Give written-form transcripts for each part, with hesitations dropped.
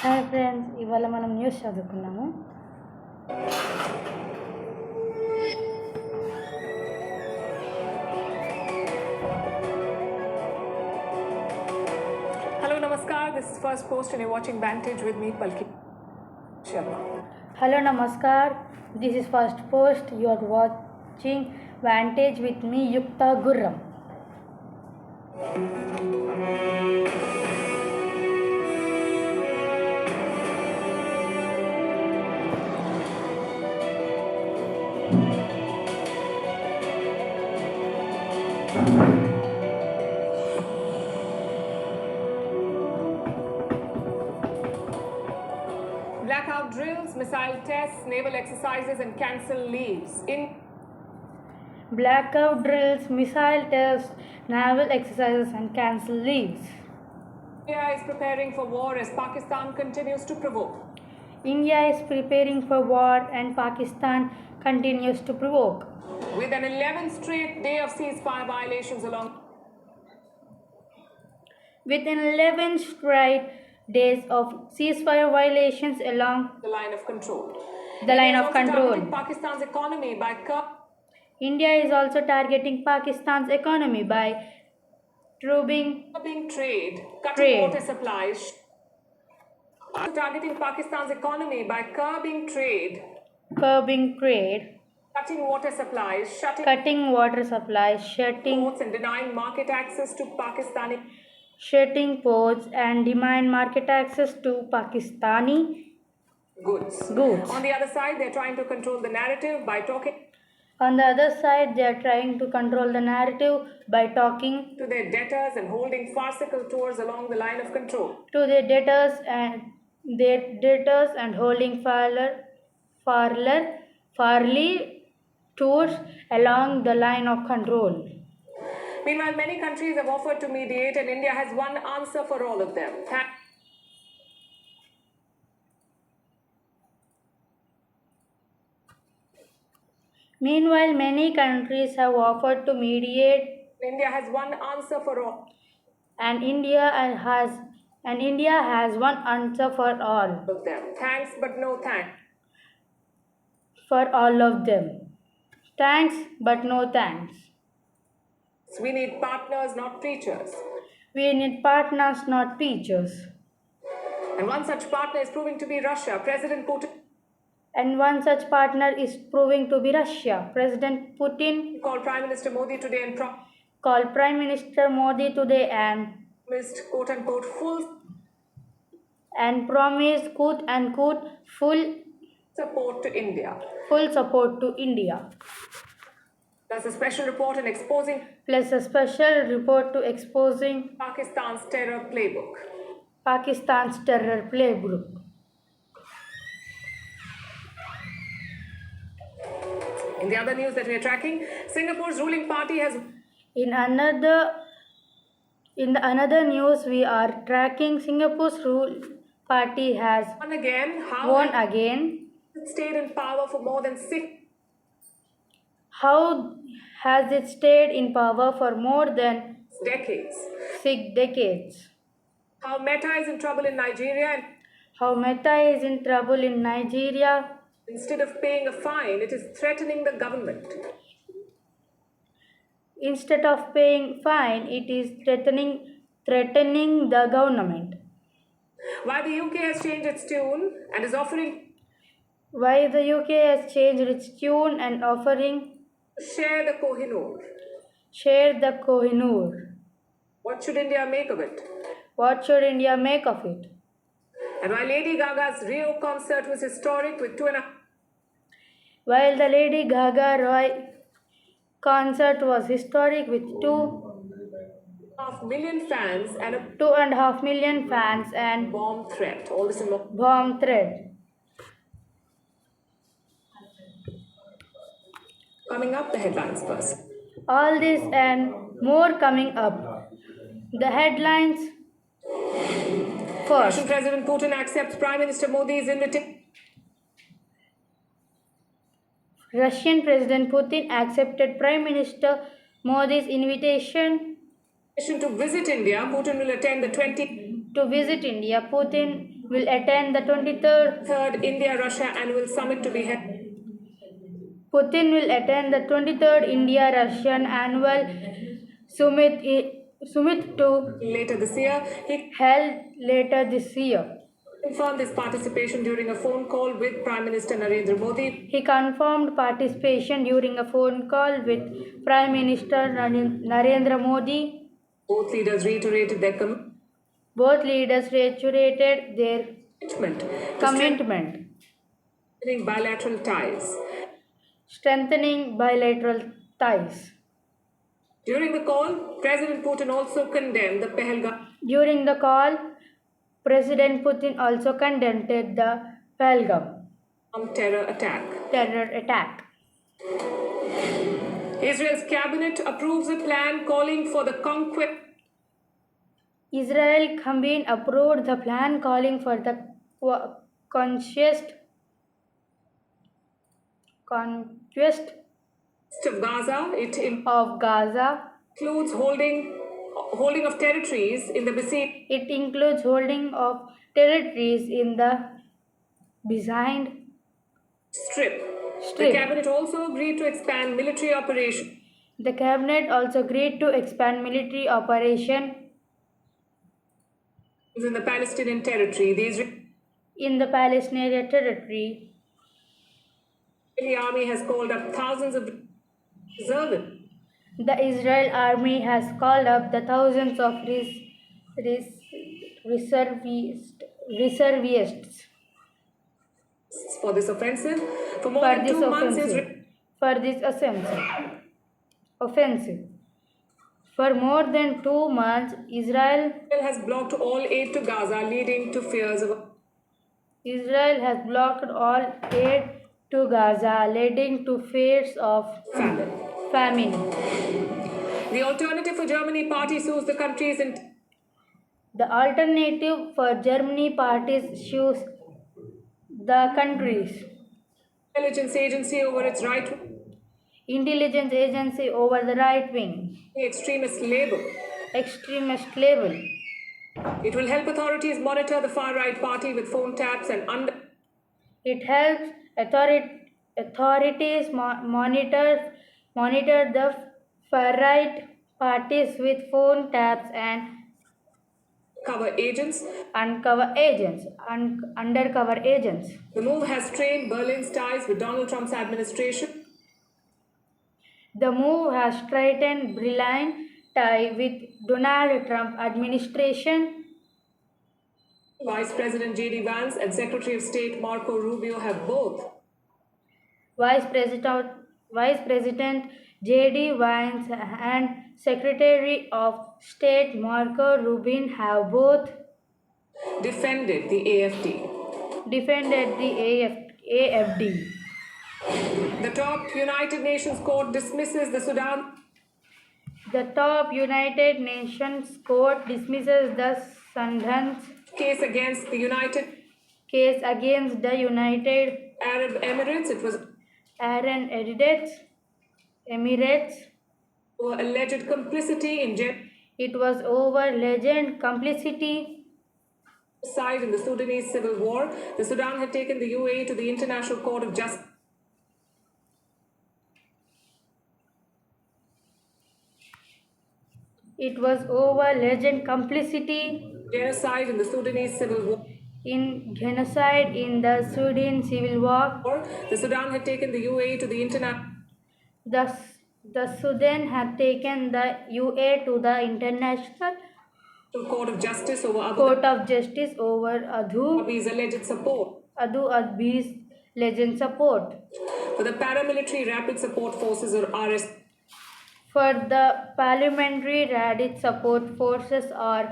Hi friends, ఇవాళ మనం news చదువుకున్నాము. Hello, Namaskar. This is First Post and you're watching Vantage with me, Palki Sharma. Hello నమస్కార్, this is Firstpost. You are watching Vantage with me Yukta Gurram. Blackout drills, missile tests, naval exercises, and cancelled leaves. Blackout drills, missile tests, naval exercises and cancelled leaves. India is preparing for war as Pakistan continues to provoke. India is preparing for war and Pakistan continues to provoke. With an 11th straight day of ceasefire violations along Within 11 straight days of ceasefire violations along the line of control. the line India of is also control. targeting Pakistan's economy by India is also targeting Pakistan's economy by curbing trade, cutting Trade. water supplies. Also targeting Pakistan's economy by curbing trade, cutting water supplies, cutting water supplies, shutting ports, and denying market access to Pakistani ports, and demand market access to Pakistani goods. goods. On the other side, they're trying to control the narrative by talking On the other side, they are trying to control the narrative by talking to their debtors and holding farcical tours along the line of control. to their debtors and holding farly tours along the line of control. Meanwhile, many countries have offered to mediate, and India has one answer for all of them. Meanwhile, many countries have offered to mediate, India has one answer for all. and India has one answer for all. Of them. Thanks, but no thanks. For all of them. Thanks, but no thanks. We need partners, not preachers. We need partners, not preachers. And one such partner is proving to be Russia. President Putin President Putin called Prime Minister Modi today and promised quote-unquote full support to India. full support to India. Plus a special report on exposing Pakistan's terror playbook. In the other news that we are tracking, Singapore's ruling party has In another news we are tracking, Singapore's rule party has won again. How won has again. it stayed in power for more than How has it stayed in power for more than decades? 6 decades? How Meta is in trouble in Nigeria, and How Meta is in trouble in Nigeria. instead of paying a fine, it is threatening the government. Instead of paying fine, it is threatening the government. Why the UK has changed its tune and is offering Why the UK has changed its tune and offering to share the Kohinoor. What should India make of it? What should India make of it? And while Lady Gaga's Rio concert was historic with While the Lady Gaga Roy concert was historic with 2.5 million fans and a 2.5 million fans and bomb threat. All this and more. bomb threat. Coming up, the headlines first. All this and more coming up. The headlines first. Russian President Putin accepts Prime Minister Modi's invitation Russian President Putin accepted Prime Minister Modi's invitation to visit India. Putin will attend the 20 to visit India. Putin will attend the 23rd. Third India-Russia annual summit to be held. Putin will attend the 23rd India-Russian annual summit to Later this year, he held later this year. confirmed his participation during a phone call with Prime Minister Narendra Modi. He confirmed participation during a phone call with Prime Minister Narendra Modi. Both leaders reiterated their Both leaders reiterated their commitment to strengthening bilateral ties. During the call, President Putin also condemned the Pahalgam During the call, President Putin also condemned the Pahalgam terror attack. Israel's cabinet approves a plan calling for the conquest Israel cabinet approved the plan calling for the conquest of Gaza. It of Gaza. includes holding of territories in the besieged It includes holding of territories in the besieged strip. The cabinet also agreed to expand military operations The cabinet also agreed to expand military operation in the Palestinian territory. in the Palestinian territory. The army has called up thousands of reservists. The Israel army has called up the thousands of reservists For this offensive, for more than 2 months, for this offensive. For more than 2 months, Israel has blocked all aid to Gaza, leading to fears of Israel has blocked all aid to Gaza, leading to fears of famine. The Alternative for Germany party sues the country's The Alternative for Germany party sues the country's intelligence agency over its intelligence agency over the right wing extremist label. It will help authorities monitor the far-right party with phone taps and It helps authorities monitor the far-right parties with phone taps and undercover agents. The move has strained Berlin's ties with Donald Trump's administration. The move has straightened Berlin's tie with Donald Trump administration. Vice President J.D. Vance and Secretary of State Marco Rubio have both. Vice President J.D. Vance and Secretary of State Marco Rubio have both defended the AFD. The top United Nations Court dismisses the Sudan. The top United Nations Court dismisses the Sudan's case against the United Arab Emirates. It was Emirates over alleged complicity in It was over alleged complicity side in the Sudanese civil war. The Sudan had taken the UAE to the International Court of Justice. It was over alleged complicity genocide in the Sudanese civil war. Genocide in the Sudan civil war. The Sudan had taken the UAE to the international. The Sudan had taken the UAE to the International Court of Justice over Abu Dhabi's alleged support. For the paramilitary rapid support forces or RSF. For the Parliamentary Rapid Support Forces or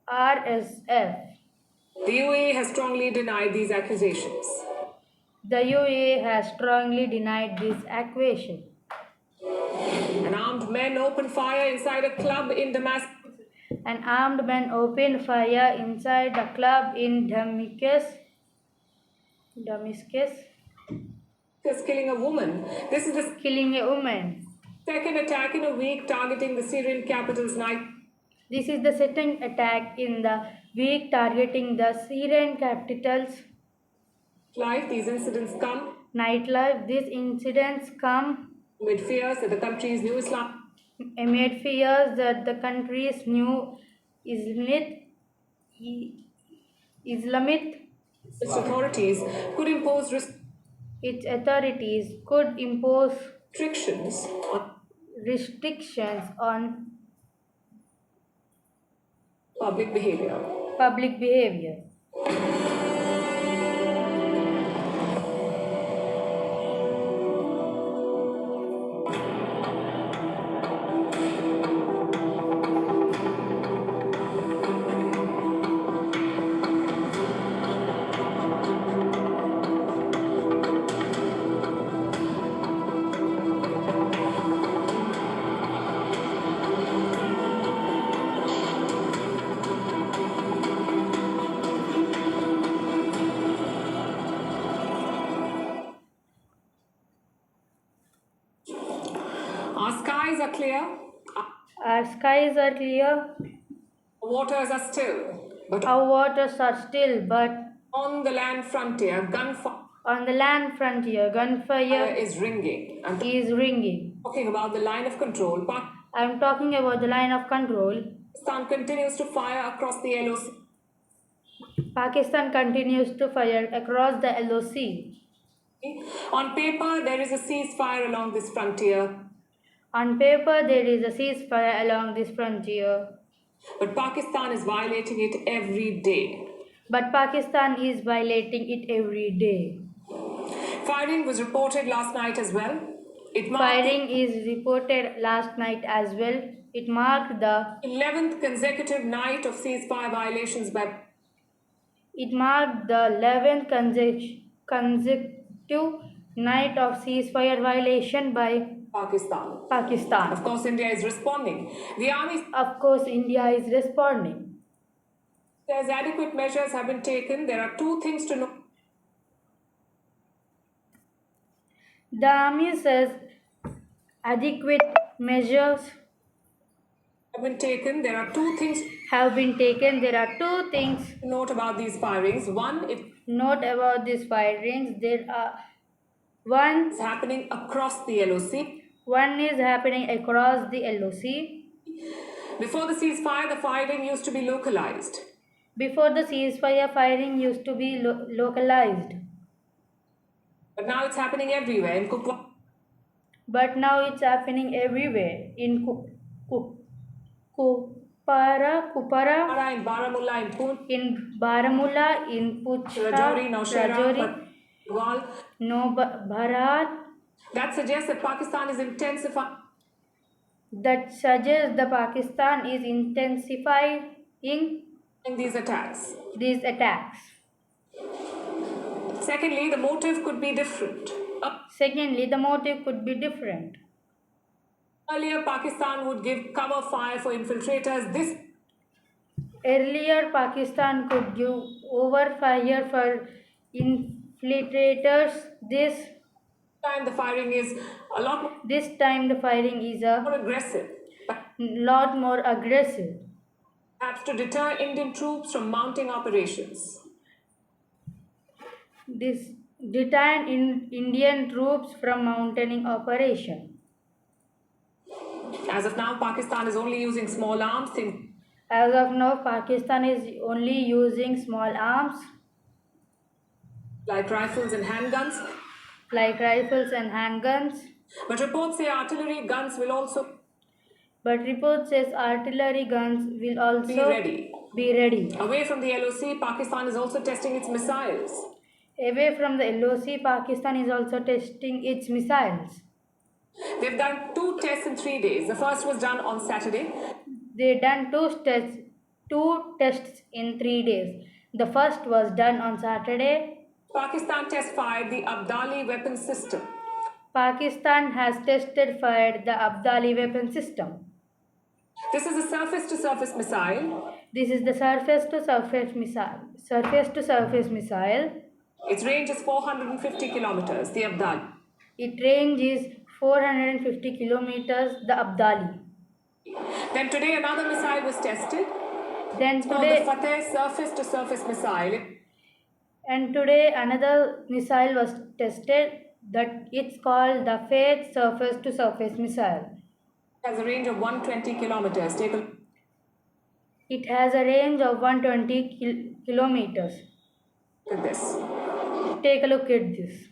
RSF. The UAE has strongly denied these accusations. The UAE has strongly denied this accusation. An armed man opened fire inside a club in Damascus. An armed man opened fire inside a club in Damascus. Killing a woman. This is the killing a woman. Second attack in a week targeting the Syrian capital's night. This is the second attack in the week targeting the Syrian capitals. These incidents come Nightlife. These incidents come amid fears that the country's new amid fears that the country's new Islamist authorities could impose its authorities could impose restrictions on restrictions on public behavior. public behavior. Our skies are clear, Our skies are clear, our waters are still, but our waters are still, but on the land frontier, gunfire on the land frontier, gunfire is ringing. I'm is ringing. talking about the line of control. I am talking about the line of control. Pakistan continues to fire across the LOC. Pakistan continues to fire across the LOC. On paper, there is a ceasefire along this frontier, On paper, there is a ceasefire along this frontier, but Pakistan is violating it every day. but Pakistan is violating it every day. Firing was reported last night as well. It marked Firing is reported last night as well. It marked the the 11th consecutive night of ceasefire violations by It marked the 11th consecutive night of ceasefire violation by Pakistan. Pakistan. Of course, India is responding. The army Of course, India is responding. says adequate measures have been taken. There are two things to know. The army says adequate measures Have been taken. There are two things have been taken. There are two things to note about these firings. One, it's note about these firings. There are one happening across the LOC. one is happening across the LOC. Before the ceasefire, the firing used to be localized. Before the ceasefire, firing used to be localized, But now it's happening everywhere. In Kupwara, but now it's happening everywhere. In Kupara, in Baramulla, in Poonch, in Baramulla, in Puchha, Rajouri, Naushera, Rajouri, Gawal. Bharat. That suggests that Pakistan is intensifying That suggests the Pakistan is intensifying these attacks. these attacks. Secondly, the motive could be different. Secondly, the motive could be different. Earlier, Pakistan would give cover fire for infiltrators. This Earlier, Pakistan could give overfire for infiltrators. time, the firing is a lot This time, the firing is a more aggressive, lot more aggressive, perhaps to deter Indian troops from mounting operations. this detain Indian troops from mounting operation. As of now, Pakistan is only using small arms, things As of now, Pakistan is only using small arms like rifles and handguns. like rifles and handguns. But reports say artillery guns will also But report says artillery guns will also be ready. be ready. Away from the LOC, Pakistan is also testing its missiles. Away from the LOC, Pakistan is also testing its missiles. They've done 2 tests in 3 days. The first was done on Saturday. They done two tests in 3 days. The first was done on Saturday. Pakistan test fired the Abdali weapon system. Pakistan has fired the Abdali weapon system. This is a surface-to-surface missile. This is the surface-to-surface missile. Surface-to-surface missile. Its range is 450 kilometers, the Abdali. Its range is 450 kilometers, the Abdali. Then today another missile was tested. Then It's called the today, Fateh surface-to-surface missile. It another missile was tested that it's called the Faith surface-to-surface missile. has a range of 120 kilometers. Take a look It has a range of 120 kilometers. at this. Take a look at this.